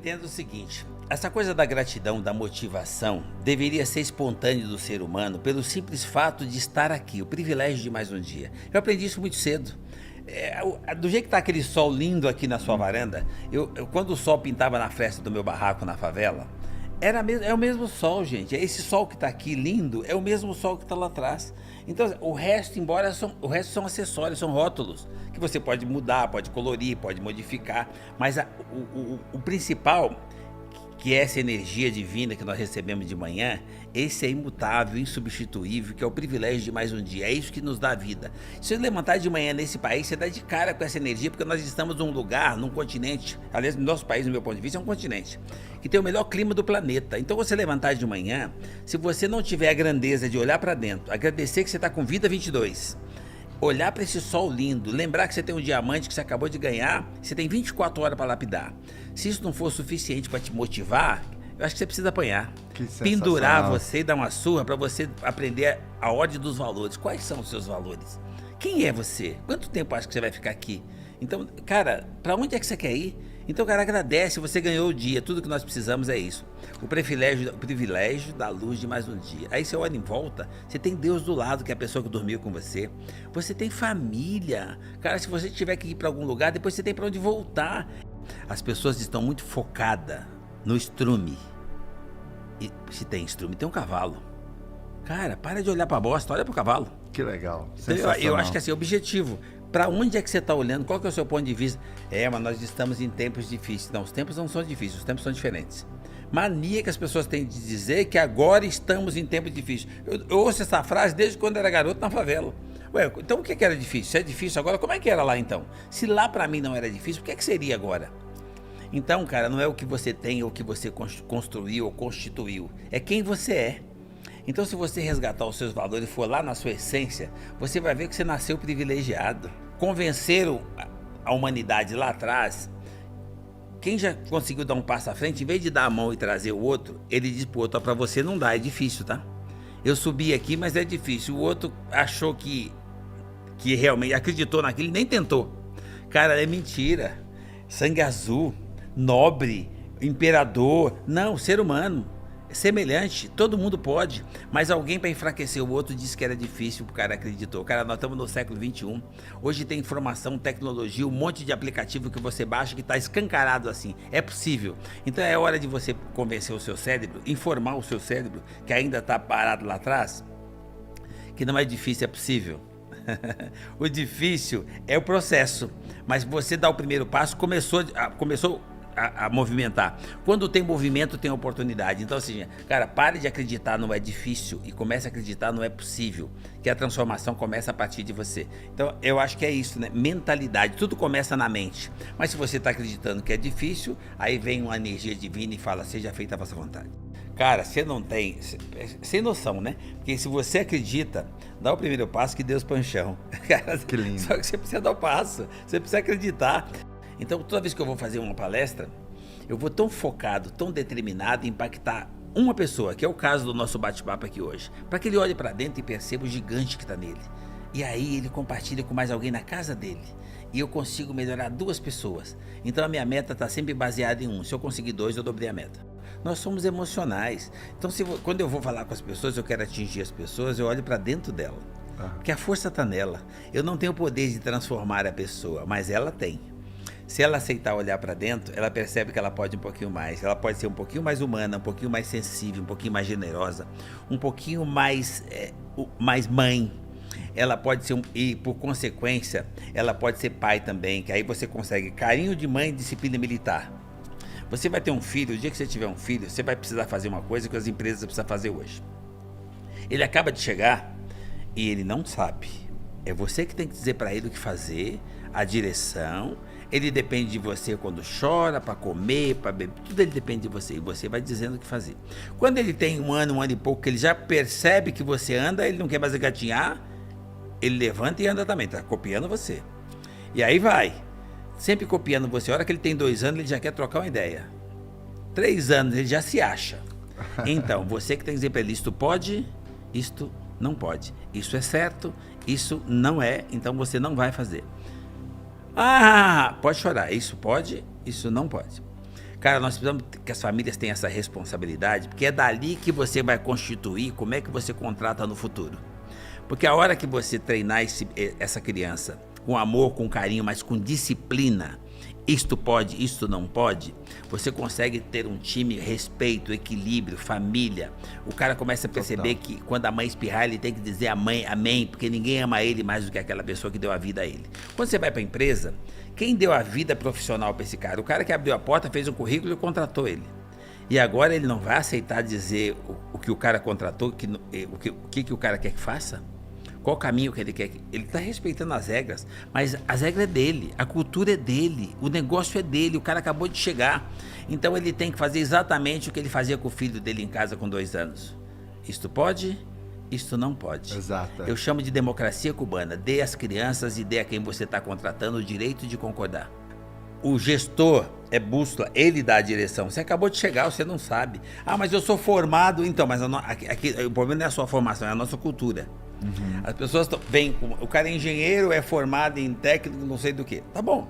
entenda o seguinte, essa coisa da gratidão, da motivação, deveria ser espontâneo do ser humano pelo simples fato de estar aqui, o privilégio de mais um dia. Eu aprendi isso muito cedo. Do jeito que está aquele sol lindo aqui na sua varanda, quando o sol pintava na fresta do meu barraco na favela, é o mesmo sol, gente. Esse sol que está aqui lindo é o mesmo sol que está lá atrás. Então, o resto são acessórios, são rótulos que você pode mudar, pode colorir, pode modificar, mas o principal, que é essa energia divina que nós recebemos de manhã, esse é imutável, insubstituível, que é o privilégio de mais um dia, é isso que nos dá vida. Se você levantar de manhã nesse país, você dá de cara com essa energia, porque nós estamos num lugar, num continente, aliás, no nosso país, no meu ponto de vista, é um continente, que tem o melhor clima do planeta. Então você levantar de manhã, se você não tiver a grandeza de olhar para dentro, agradecer que você está com vida 22, olhar para esse sol lindo, lembrar que você tem um diamante que você acabou de ganhar, você tem 24 horas para lapidar. Se isso não for suficiente para te motivar, eu acho que você precisa apanhar. Pendurar você e dar uma surra para você aprender a ordem dos valores. Quais são os seus valores? Quem é você? Quanto tempo acha que você vai ficar aqui? Então, cara, para onde é que você quer ir? Então, cara, agradece, você ganhou o dia, tudo que nós precisamos é isso. O privilégio da luz de mais um dia. Aí você olha em volta, você tem Deus do lado, que é a pessoa que dormiu com você. Você tem família. Cara, se você tiver que ir para algum lugar, depois você tem para onde voltar. As pessoas estão muito focadas no estrume. E se tem estrume, tem um cavalo. Cara, para de olhar para a bosta, olha para o cavalo. Que legal. Então, eu acho que assim, objetivo. Para onde é que você está olhando? Qual que é o seu ponto de vista? Mas nós estamos em tempos difíceis. Não, os tempos não são difíceis, os tempos são diferentes. Mania que as pessoas têm de dizer que agora estamos em tempos difíceis. Eu ouço essa frase desde quando era garoto na favela. Ué, então o que era difícil? Se é difícil agora, como é que era lá então? Se lá para mim não era difícil, o que seria agora? Então, cara, não é o que você tem ou o que você construiu ou constituiu. É quem você é. Então, se você resgatar os seus valores e for lá na sua essência, você vai ver que você nasceu privilegiado. Convenceram a humanidade lá atrás. Quem já conseguiu dar um passo à frente, em vez de dar a mão e trazer o outro, ele diz pro outro, para você não dá, é difícil, tá? Eu subi aqui, mas é difícil. O outro achou que realmente acreditou naquilo e nem tentou. Cara, é mentira. Sangue azul, nobre, imperador. Não, ser humano. Semelhante, todo mundo pode, mas alguém para enfraquecer o outro disse que era difícil, o cara acreditou. Cara, nós estamos no século XXI, hoje tem informação, tecnologia, um monte de aplicativo que você baixa que está escancarado assim, é possível. Então é hora de você convencer o seu cérebro, informar o seu cérebro, que ainda está parado lá atrás, que não é difícil, é possível. O difícil é o processo, mas você dá o primeiro passo, começou a movimentar. Quando tem movimento, tem oportunidade. Então assim, cara, pare de acreditar não é difícil e comece a acreditar não é possível, que a transformação começa a partir de você. Então eu acho que é isso, né? Mentalidade, tudo começa na mente. Mas se você está acreditando que é difícil, aí vem uma energia divina e fala, seja feita a vossa vontade. Cara, você não tem, sem noção, né? Porque se você acredita, dá o primeiro passo que Deus põe o chão. Cara, que lindo. Só que você precisa dar o passo, você precisa acreditar. Então, toda vez que eu vou fazer uma palestra, eu vou tão focado, tão determinado em impactar uma pessoa, que é o caso do nosso bate-papo aqui hoje, para que ele olhe para dentro e perceba o gigante que está nele. E aí ele compartilha com mais alguém na casa dele. E eu consigo melhorar 2 pessoas. Então a minha meta está sempre baseada em 1. Se eu conseguir 2, eu dobrei a meta. Nós somos emocionais. Então quando eu vou falar com as pessoas, eu quero atingir as pessoas, eu olho para dentro dela. Porque a força está nela. Eu não tenho o poder de transformar a pessoa, mas ela tem. Se ela aceitar olhar para dentro, ela percebe que ela pode um pouquinho mais. Ela pode ser um pouquinho mais humana, um pouquinho mais sensível, um pouquinho mais generosa, um pouquinho mais mãe. Ela pode ser, e por consequência, ela pode ser pai também, que aí você consegue carinho de mãe e disciplina militar. Você vai ter um filho, o dia que você tiver um filho, você vai precisar fazer uma coisa que as empresas precisam fazer hoje. Ele acaba de chegar e ele não sabe. É você que tem que dizer para ele o que fazer, a direção. Ele depende de você quando chora, para comer, para beber, tudo ele depende de você. E você vai dizendo o que fazer. Quando ele tem um ano e pouco, que ele já percebe que você anda, ele não quer mais engatinhar, ele levanta e anda também, tá copiando você. E aí vai, sempre copiando você. A hora que ele tem 2 anos, ele já quer trocar uma ideia. 3 anos, ele já se acha. Então, você que tem que dizer para ele, isto pode, isto não pode. Isso é certo, isso não é, então você não vai fazer. Pode chorar, isso pode, isso não pode. Cara, nós precisamos que as famílias tenham essa responsabilidade, porque é dali que você vai constituir como é que você contrata no futuro. Porque a hora que você treinar essa criança com amor, com carinho, mas com disciplina, isto pode, isto não pode, você consegue ter um time, respeito, equilíbrio, família. O cara começa a perceber que quando a mãe espirrar, ele tem que dizer a mãe, amém, porque ninguém ama ele mais do que aquela pessoa que deu a vida a ele. Quando você vai para a empresa, quem deu a vida profissional para esse cara? O cara que abriu a porta, fez um currículo e contratou ele. E agora ele não vai aceitar dizer o que o cara contratou, o que o cara quer que faça? Qual o caminho que ele quer? Ele está respeitando as regras, mas as regras é dele, a cultura é dele, o negócio é dele, o cara acabou de chegar. Então ele tem que fazer exatamente o que ele fazia com o filho dele em casa com 2 anos. Isto pode, isto não pode. Exato. Eu chamo de democracia cubana. Dê às crianças e dê a quem você está contratando o direito de concordar. O gestor é bússola, ele dá a direção. Você acabou de chegar, você não sabe. Ah, mas eu sou formado. Então, mas aqui, o problema não é a sua formação, é a nossa cultura. Uhum. As pessoas vêm, o cara é engenheiro, é formado em técnico, não sei do que. Tá bom.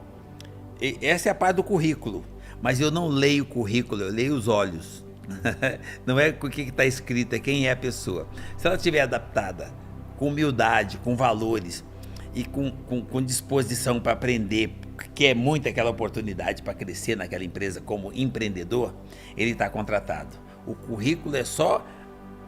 Essa é a parte do currículo. Mas eu não leio o currículo, eu leio os olhos. Não é o que está escrito, é quem é a pessoa. Se ela estiver adaptada, com humildade, com valores e com disposição para aprender, que é muito aquela oportunidade para crescer naquela empresa como empreendedor, ele está contratado. O currículo é só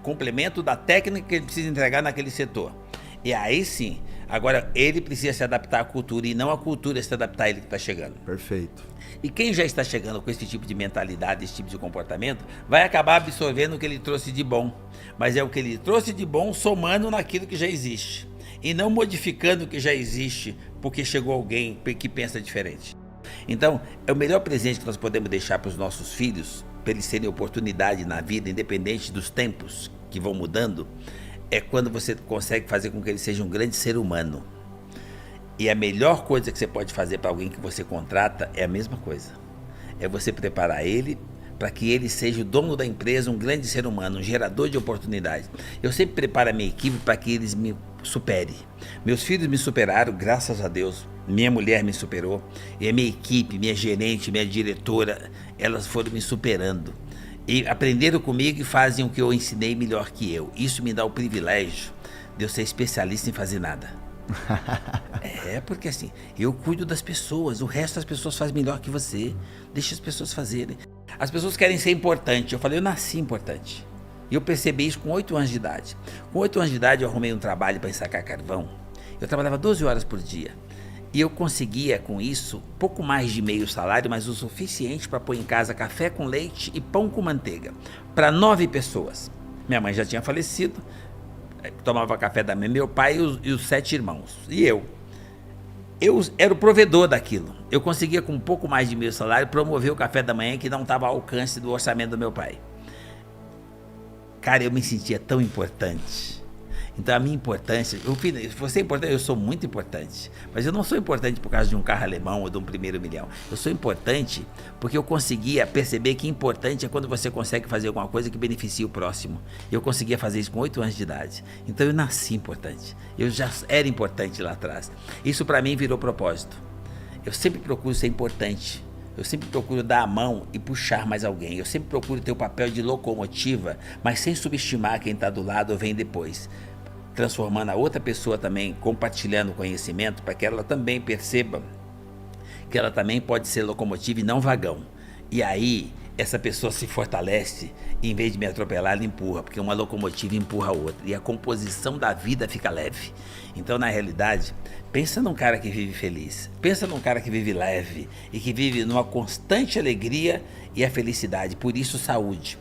complemento da técnica que ele precisa entregar naquele setor. E aí sim, agora ele precisa se adaptar à cultura e não a cultura se adaptar a ele que está chegando. Perfeito. E quem já está chegando com esse tipo de mentalidade, esse tipo de comportamento, vai acabar absorvendo o que ele trouxe de bom. Mas é o que ele trouxe de bom somando naquilo que já existe. E não modificando o que já existe porque chegou alguém que pensa diferente. Então, é o melhor presente que nós podemos deixar para os nossos filhos, para eles terem oportunidade na vida, independente dos tempos que vão mudando, é quando você consegue fazer com que ele seja um grande ser humano. E a melhor coisa que você pode fazer para alguém que você contrata é a mesma coisa. É você preparar ele para que ele seja o dono da empresa, um grande ser humano, um gerador de oportunidades. Eu sempre preparo a minha equipe para que eles me superem. Meus filhos me superaram, graças a Deus. Minha mulher me superou. E a minha equipe, minha gerente, minha diretora, elas foram me superando. E aprenderam comigo e fazem o que eu ensinei melhor que eu. Isso me dá o privilégio de eu ser especialista em fazer nada. É, porque assim, eu cuido das pessoas, o resto das pessoas faz melhor que você. Deixa as pessoas fazerem. As pessoas querem ser importante. Eu falei, eu nasci importante. E eu percebi isso com 8 anos de idade. Com 8 anos de idade eu arrumei um trabalho para ensacar carvão. Eu trabalhava 12 horas por dia. E eu conseguia com isso pouco mais de meio salário, mas o suficiente para pôr em casa café com leite e pão com manteiga. Para 9 pessoas. Minha mãe já tinha falecido. Tomava café da mãe, meu pai e os 7 irmãos. E eu era o provedor daquilo. Eu conseguia com um pouco mais de meio salário promover o café da manhã que não estava ao alcance do orçamento do meu pai. Cara, eu me sentia tão importante. Então a minha importância, se você é importante, eu sou muito importante. Mas eu não sou importante por causa de um carro alemão ou de um 1º milhão. Eu sou importante porque eu conseguia perceber que importante é quando você consegue fazer alguma coisa que beneficie o próximo. Eu conseguia fazer isso com 8 anos de idade. Então eu nasci importante. Eu já era importante lá atrás. Isso para mim virou propósito. Eu sempre procuro ser importante. Eu sempre procuro dar a mão e puxar mais alguém. Eu sempre procuro ter o papel de locomotiva, mas sem subestimar quem está do lado ou vem depois. Transformando a outra pessoa também, compartilhando o conhecimento, para que ela também perceba que ela também pode ser locomotiva e não vagão. E aí, essa pessoa se fortalece e em vez de me atropelar, ela empurra, porque uma locomotiva empurra a outra. E a composição da vida fica leve. Então, na realidade, pensa num cara que vive feliz. Pensa num cara que vive leve e que vive numa constante alegria e a felicidade. Por isso, saúde.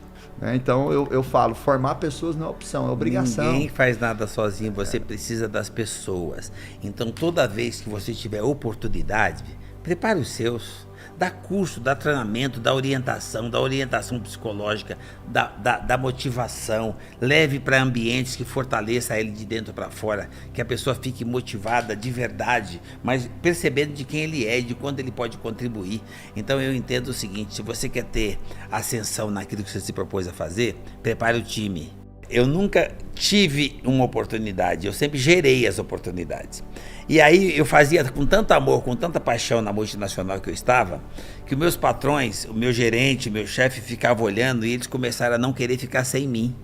Então eu falo, formar pessoas não é opção, é obrigação. Ninguém faz nada sozinho, você precisa das pessoas. Então toda vez que você tiver oportunidade, prepare os seus. Dá curso, dá treinamento, dá orientação psicológica, dá motivação. Leve para ambientes que fortaleça ele de dentro para fora, que a pessoa fique motivada de verdade, mas percebendo de quem ele é e de quanto ele pode contribuir. Então eu entendo o seguinte, se você quer ter ascensão naquilo que você se propôs a fazer, prepare o time. eu nunca tive uma oportunidade, eu sempre gerei as oportunidades. E aí eu fazia com tanto amor, com tanta paixão na multinacional que eu estava, que os meus patrões, o meu gerente, o meu chefe ficavam olhando e eles começaram a não querer ficar sem mim.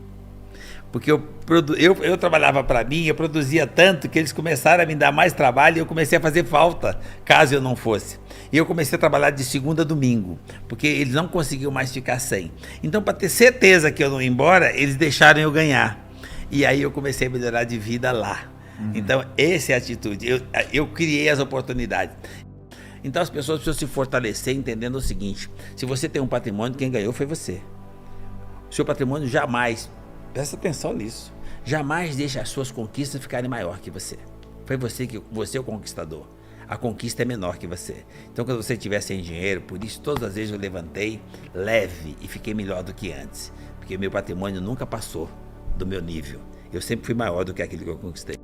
Porque eu trabalhava para mim, eu produzia tanto que eles começaram a me dar mais trabalho e eu comecei a fazer falta, caso eu não fosse. E eu comecei a trabalhar de segunda a domingo, porque eles não conseguiam mais ficar sem. Então, para ter certeza que eu não ia embora, eles deixaram eu ganhar. E aí eu comecei a melhorar de vida lá. Então, essa é a atitude. Eu criei as oportunidades. Então, as pessoas precisam se fortalecer entendendo o seguinte: se você tem um patrimônio, quem ganhou foi você. O seu patrimônio jamais... Presta atenção nisso. Jamais deixe as suas conquistas ficarem maior que você. Foi você é o conquistador. A conquista é menor que você. Então, quando você estiver sem dinheiro, por isso todas as vezes eu levantei leve e fiquei melhor do que antes. Porque meu patrimônio nunca passou do meu nível. Eu sempre fui maior do que aquilo que eu conquistei.